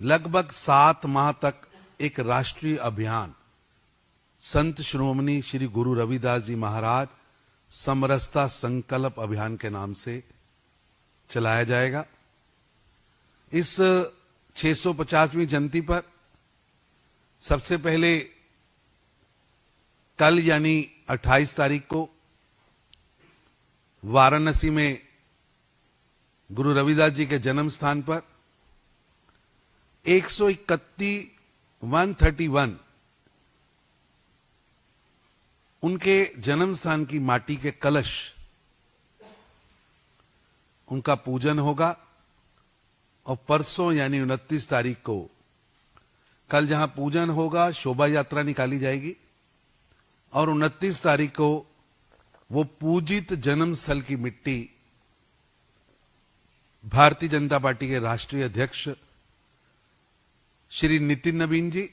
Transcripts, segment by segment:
लगभग 7 माह तक एक राष्ट्रीय अभियान संत श्रोमणी श्री गुरु रविदास जी महाराज समरसता संकल्प अभियान के नाम से चलाया जाएगा। इस 650वीं जयंती पर सबसे पहले कल यानी 28 तारीख को वाराणसी में गुरु रविदास जी के जन्म स्थान पर 131 उनके जन्म स्थान की माटी के कलश उनका पूजन होगा और परसों यानी 29 तारीख को कल जहां पूजन होगा शोभा यात्रा निकाली जाएगी और 29 तारीख को वो पूजित जन्म स्थल की मिट्टी भारतीय जनता पार्टी के राष्ट्रीय अध्यक्ष श्री नितिन नवीन जी,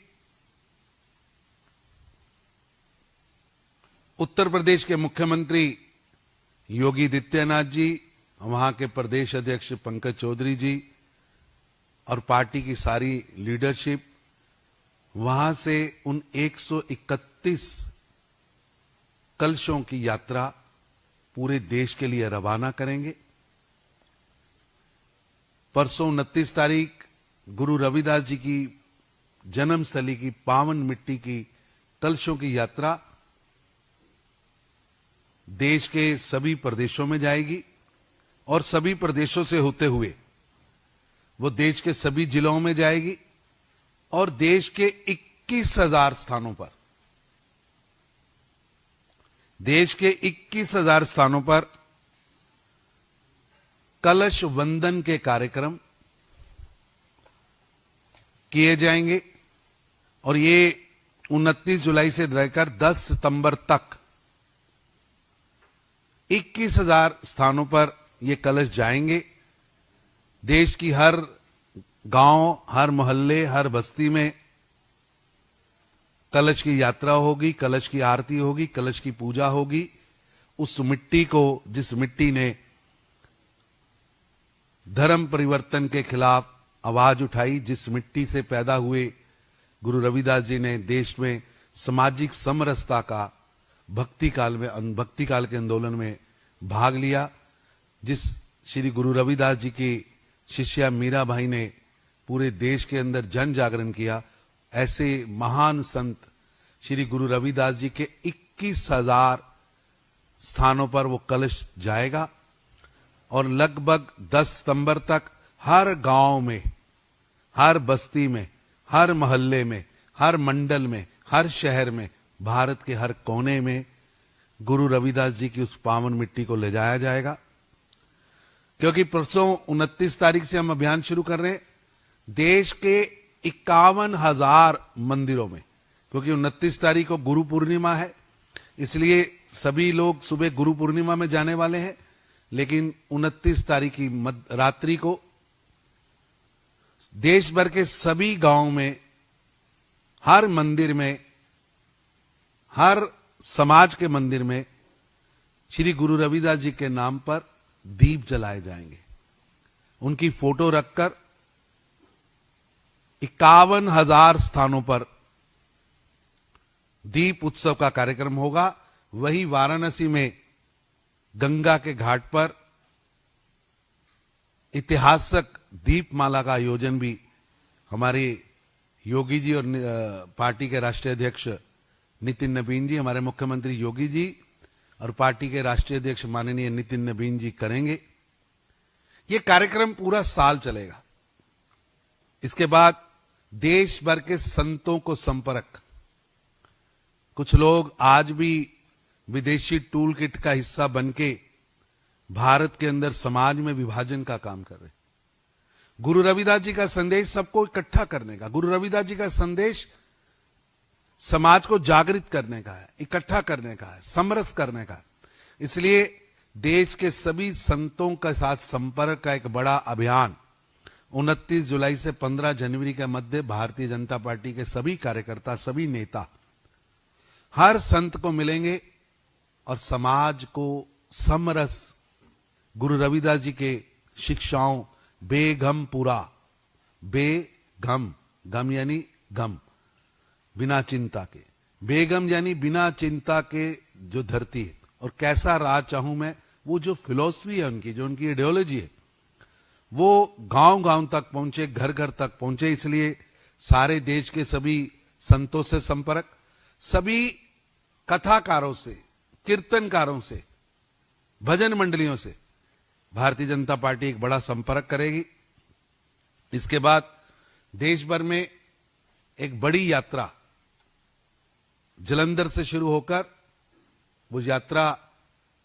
उत्तर प्रदेश के मुख्यमंत्री योगी आदित्यनाथ जी, वहां के प्रदेश अध्यक्ष पंकज चौधरी जी और पार्टी की सारी लीडरशिप वहां से उन 131 कलशों की यात्रा पूरे देश के लिए रवाना करेंगे। परसों 29 तारीख गुरु रविदास जी की जन्मस्थली की पावन मिट्टी की कलशों की यात्रा देश के सभी प्रदेशों में जाएगी और सभी प्रदेशों से होते हुए वो देश के सभी जिलों में जाएगी और देश के 21,000 स्थानों पर कलश वंदन के कार्यक्रम किए जाएंगे और ये 29 जुलाई से लेकर 10 सितंबर तक 21,000 स्थानों पर ये कलश जाएंगे। देश की हर गांव, हर मोहल्ले, हर बस्ती में कलश की यात्रा होगी, कलश की आरती होगी, कलश की पूजा होगी। उस मिट्टी को, जिस मिट्टी ने धर्म परिवर्तन के खिलाफ आवाज उठाई, जिस मिट्टी से पैदा हुए गुरु रविदास जी ने देश में सामाजिक समरसता का भक्ति काल के आंदोलन में भाग लिया, जिस श्री गुरु रविदास जी की शिष्या मीरा भाई ने पूरे देश के अंदर जन जागरण किया, ऐसे महान संत श्री गुरु रविदास जी के 21,000 स्थानों पर वो कलश जाएगा और लगभग 10 सितंबर तक हर गांव में, हर बस्ती में, हर मोहल्ले में, हर मंडल में, हर शहर में, भारत के हर कोने में गुरु रविदास जी की उस पावन मिट्टी को ले जाया जाएगा। क्योंकि परसों 29 तारीख से हम अभियान शुरू कर रहे हैं देश के 51,000 मंदिरों में, क्योंकि 29 तारीख को गुरु पूर्णिमा है, इसलिए सभी लोग सुबह गुरु पूर्णिमा में जाने वाले हैं। लेकिन 29 तारीख की रात्रि को देश भर के सभी गांव में, हर मंदिर में, हर समाज के मंदिर में श्री गुरु रविदास जी के नाम पर दीप जलाए जाएंगे। उनकी फोटो रखकर 51,000 स्थानों पर दीप उत्सव का कार्यक्रम होगा। वही वाराणसी में गंगा के घाट पर ऐतिहासिक दीपमाला का आयोजन भी हमारे योगी जी और पार्टी के राष्ट्रीय अध्यक्ष नितिन नवीन जी, हमारे मुख्यमंत्री योगी जी और पार्टी के राष्ट्रीय अध्यक्ष माननीय नितिन नवीन जी करेंगे। ये कार्यक्रम पूरा साल चलेगा। इसके बाद देश भर के संतों को संपर्क, कुछ लोग आज भी विदेशी टूल किट का हिस्सा बनके भारत के अंदर समाज में विभाजन का काम कर रहे। गुरु रविदास जी का संदेश सबको इकट्ठा करने का, गुरु रविदास जी का संदेश समाज को जागृत करने का है, इकट्ठा करने का है, समरस करने का है। इसलिए देश के सभी संतों के साथ संपर्क का एक बड़ा अभियान 29 जुलाई से 15 जनवरी के मध्य भारतीय जनता पार्टी के सभी कार्यकर्ता, सभी नेता हर संत को मिलेंगे और समाज को समरस गुरु रविदास जी के शिक्षाओं बेगम गम, गम यानी गम, बिना चिंता के, बेगम यानी बिना चिंता के जो धरती है। और कैसा राज चाहूं मैं, वो जो फिलॉसफी है उनकी, जो उनकी आइडियोलॉजी है, वो गांव गांव तक पहुंचे, घर घर तक पहुंचे। इसलिए सारे देश के सभी संतों से संपर्क, सभी कथाकारों से, कीर्तनकारों से, भजन मंडलियों से भारतीय जनता पार्टी एक बड़ा संपर्क करेगी। इसके बाद देश भर में एक बड़ी यात्रा जलंधर से शुरू होकर, वो यात्रा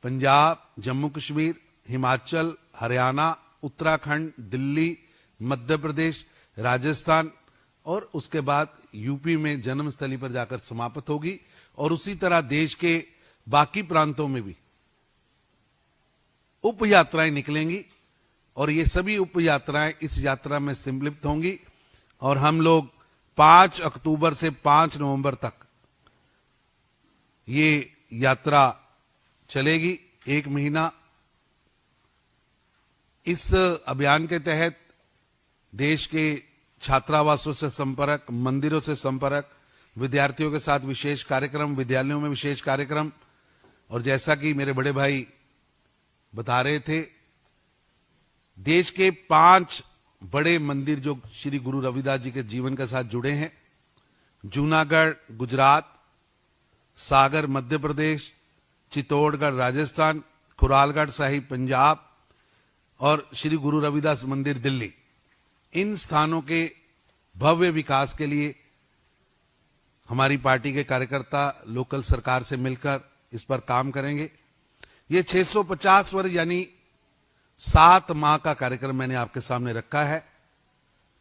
पंजाब, जम्मू कश्मीर, हिमाचल, हरियाणा, उत्तराखंड, दिल्ली, मध्य प्रदेश, राजस्थान और उसके बाद यूपी में जन्मस्थली पर जाकर समाप्त होगी। और उसी तरह देश के बाकी प्रांतों में भी उप यात्राएं निकलेंगी और ये सभी उप यात्राएं इस यात्रा में सम्मिलित होंगी। और हम लोग 5 अक्टूबर से 5 नवंबर तक ये यात्रा चलेगी, 1 महीना। इस अभियान के तहत देश के छात्रावासों से संपर्क, मंदिरों से संपर्क, विद्यार्थियों के साथ विशेष कार्यक्रम, विद्यालयों में विशेष कार्यक्रम। और जैसा कि मेरे बड़े भाई बता रहे थे, देश के 5 बड़े मंदिर जो श्री गुरु रविदास जी के जीवन के साथ जुड़े हैं, जूनागढ़ गुजरात, सागर मध्य प्रदेश, चित्तौड़गढ़ राजस्थान, खुरालगढ़ साहिब पंजाब और श्री गुरु रविदास मंदिर दिल्ली, इन स्थानों के भव्य विकास के लिए हमारी पार्टी के कार्यकर्ता लोकल सरकार से मिलकर इस पर काम करेंगे। ये 650 वर्ष यानी 7 माह का कार्यक्रम मैंने आपके सामने रखा है,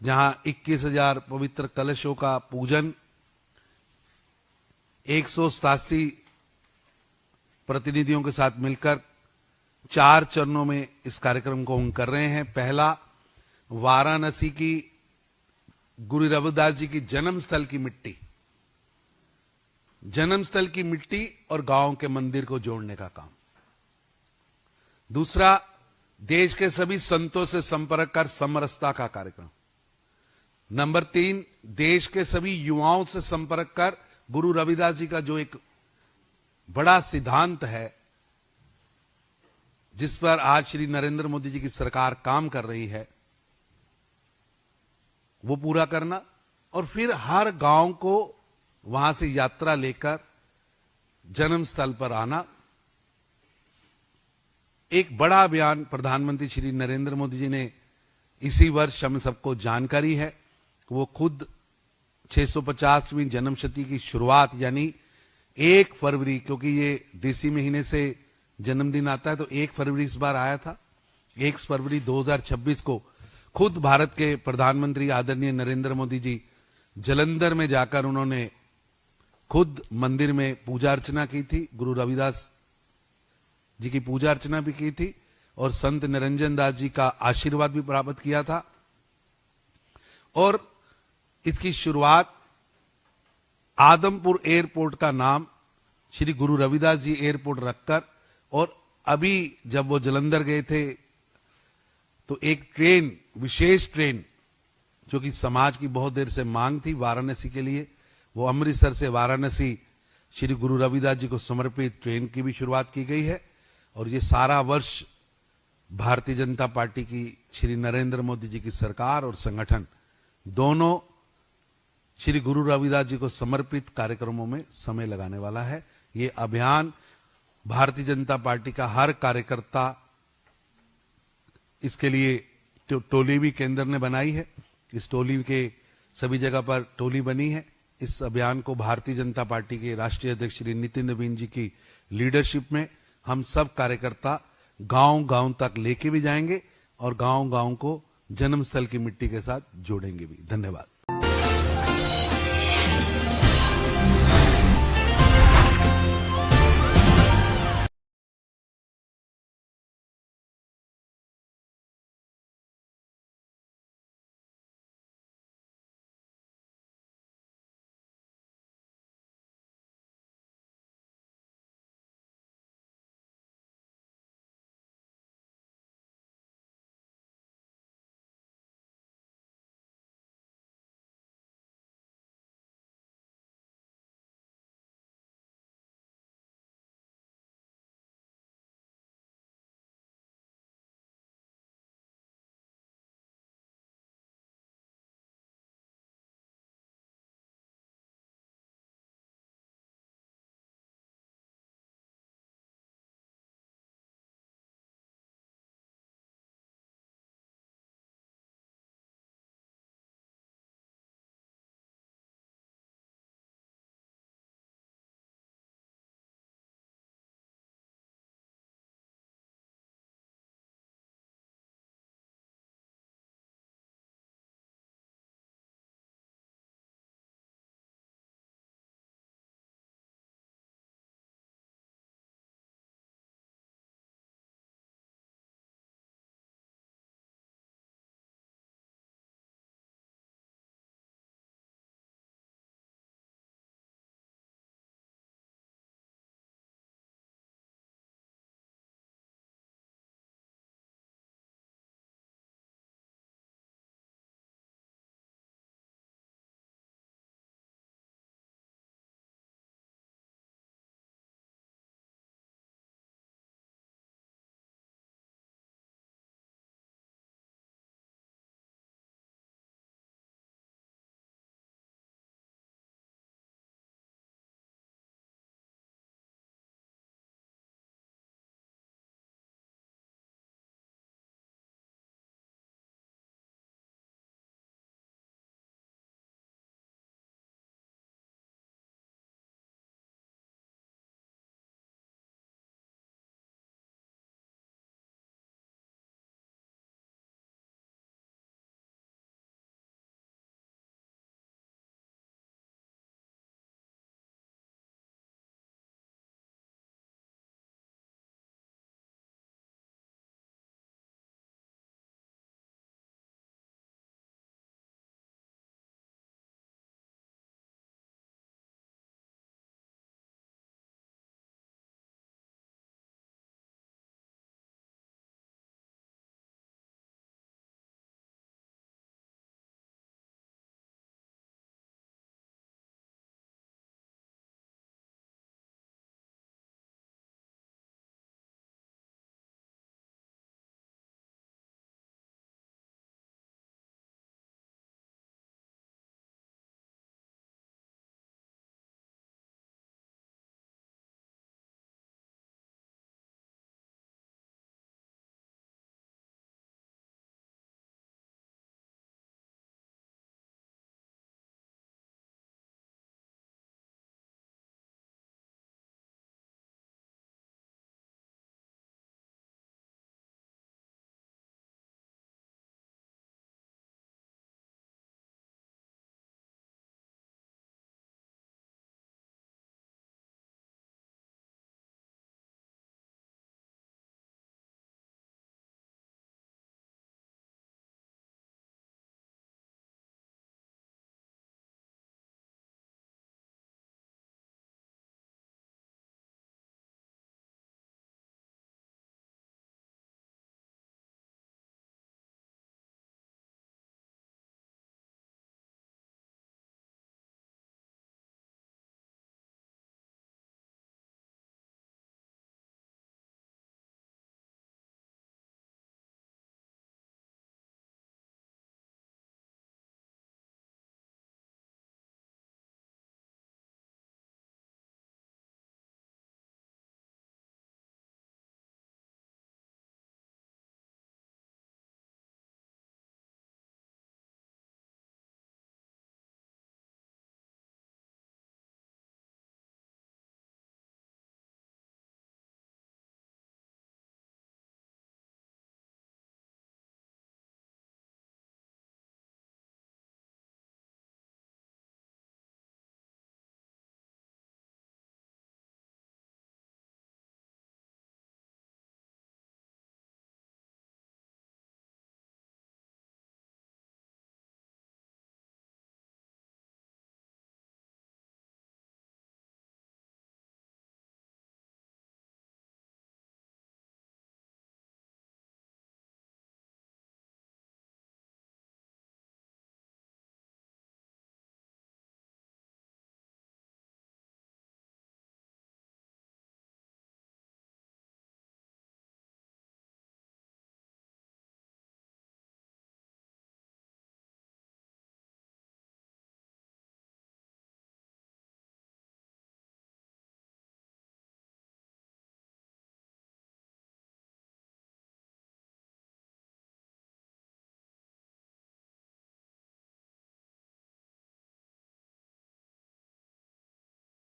जहां 21,000 पवित्र कलशों का पूजन, 187 प्रतिनिधियों के साथ मिलकर 4 चरणों में इस कार्यक्रम को हम कर रहे हैं। पहला, वाराणसी की गुरु रविदास जी की जन्मस्थल की मिट्टी, जन्मस्थल की मिट्टी और गांव के मंदिर को जोड़ने का काम। दूसरा, देश के सभी संतों से संपर्क कर समरसता का कार्यक्रम। नंबर 3, देश के सभी युवाओं से संपर्क कर गुरु रविदास जी का जो एक बड़ा सिद्धांत है, जिस पर आज श्री नरेंद्र मोदी जी की सरकार काम कर रही है, वो पूरा करना। और फिर हर गांव को वहां से यात्रा लेकर जन्म स्थल पर आना। एक बड़ा अभियान प्रधानमंत्री श्री नरेंद्र मोदी जी ने इसी वर्ष, हम सबको जानकारी है, वो खुद 650वीं जन्मशती की शुरुआत यानी 1 फरवरी, क्योंकि ये देसी महीने से जन्मदिन आता है तो 1 फरवरी इस बार आया था, 1 फरवरी 2026 को खुद भारत के प्रधानमंत्री आदरणीय नरेंद्र मोदी जी जलंधर में जाकर उन्होंने खुद मंदिर में पूजा अर्चना की थी, गुरु रविदास जी की पूजा अर्चना भी की थी और संत निरंजन दास जी का आशीर्वाद भी प्राप्त किया था। और इसकी शुरुआत आदमपुर एयरपोर्ट का नाम श्री गुरु रविदास जी एयरपोर्ट रखकर, और अभी जब वो जलंधर गए थे तो एक ट्रेन, विशेष ट्रेन जो कि समाज की बहुत देर से मांग थी वाराणसी के लिए, वो अमृतसर से वाराणसी श्री गुरु रविदास जी को समर्पित ट्रेन की भी शुरुआत की गई है। और ये सारा वर्ष भारतीय जनता पार्टी की, श्री नरेंद्र मोदी जी की सरकार और संगठन दोनों श्री गुरु रविदास जी को समर्पित कार्यक्रमों में समय लगाने वाला है। ये अभियान भारतीय जनता पार्टी का हर कार्यकर्ता, इसके लिए टोली भी केंद्र ने बनाई है, इस टोली के सभी जगह पर टोली बनी है। इस अभियान को भारतीय जनता पार्टी के राष्ट्रीय अध्यक्ष श्री नितिन नवीन जी की लीडरशिप में हम सब कार्यकर्ता गांव गांव तक लेके भी जाएंगे और गांव गांव को जन्मस्थल की मिट्टी के साथ जोड़ेंगे भी। धन्यवाद।